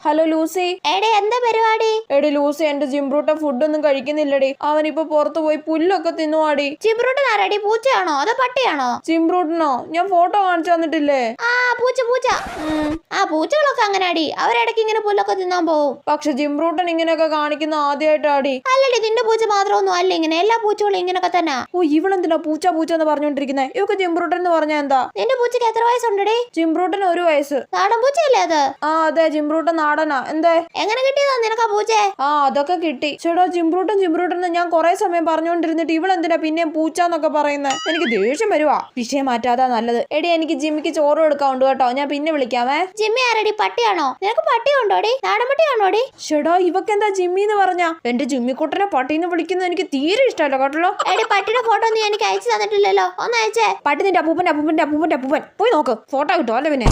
Hello Lucy. എടേ എന്താ പരിപാടി? എടി ലൂസി, എന്റെ ജിംബ്രൂട്ട ഫുഡൊന്നും കഴിക്കുന്നില്ലടി. അവനിപ്പോ പുറത്തു പോയി പുല്ലൊക്കെ തിന്നുവാടി. ജിംബ്രൂട്ടൻ ആരാടി? പൂച്ചയാണോ അതോ പട്ടിയാണോ? ജിംബ്രൂട്ടനോ? ഞാൻ ഫോട്ടോ കാണിച്ചു തന്നിട്ടില്ലേ? ആ പൂച്ച പൂച്ച. ആ പൂച്ചകളൊക്കെ അങ്ങനെയാടി, അവരിടയ്ക്ക് ഇങ്ങനെ പുല്ലൊക്കെ തിന്നാൻ പോവും. പക്ഷെ ജിംബ്രൂട്ടൻ ഇങ്ങനെയൊക്കെ കാണിക്കുന്ന ആദ്യമായിട്ടാടി. അല്ലടി, നിന്റെ പൂച്ച മാത്രമൊന്നും അല്ല ഇങ്ങനെ, എല്ലാ പൂച്ചകളും ഇങ്ങനൊക്കെ തന്നെ. ഓ, ഇവളെന്തിനാ പൂച്ച പൂച്ച എന്ന് പറഞ്ഞോണ്ടിരിക്കുന്നത്? ഇവക്ക് ജിംബ്രൂട്ടൻ എന്ന് പറഞ്ഞാ എന്താ? നിന്റെ പൂച്ചക്ക് എത്ര വയസ്സുണ്ടടി? ജിംബ്രൂട്ടൻ 1 വയസ്സ്. നാടൻ പൂച്ചയല്ലേ അത്? ആ അതെ, ജിംബ്രൂട്ടൻ നാടനാ. എന്തേ? എങ്ങനെ കിട്ടിയതാ നിനക്കാ പൂച്ചേ? ആ അതൊക്കെ കിട്ടി. ചേട്ടാ, ജിംബ്രൂട്ടൻ ജിംബ്രൂട്ടൻ ഞാൻ കുറെ സമയം പറഞ്ഞോണ്ടിരുന്നിട്ട് ഇവളെന്തിനാ പിന്നെയും പൂച്ചാന്നൊക്കെ പറയുന്നത്? എനിക്ക് ദേഷ്യം വരുവാ. വിഷയം മാറ്റാതാ നല്ലത്. എടി, എനിക്ക് ജിമ്മിക്ക് ചോറ് കൊടുക്കാറുണ്ട് കേട്ടോ. ഞാൻ പിന്നെ വിളിക്കാമേ. ജിമ്മി ആരടി? പട്ടിയാണോ? നിനക്ക് പട്ടിയുണ്ടോടി? നാടൻ പട്ടിയാണോടി? ചേടാ, ഇവക്കെന്താ ജിമ്മി എന്ന് പറഞ്ഞാ? എന്റെ ജിമ്മിക്കുട്ടനെ പട്ടിന്ന് വിളിക്കുന്നത് എനിക്ക് തീരെ ഇഷ്ടമല്ല കേട്ടല്ലോ. എടി, പട്ടിയുടെ ഫോട്ടോ നീ എനിക്ക് അയച്ചു തന്നിട്ടില്ലല്ലോ, ഒന്ന് അയച്ചേ. പട്ടി നിന്റെ അപ്പൂപ്പൻ പോയി നോക്ക്, ഫോട്ടോ കിട്ടും അല്ലേ പിന്നെ.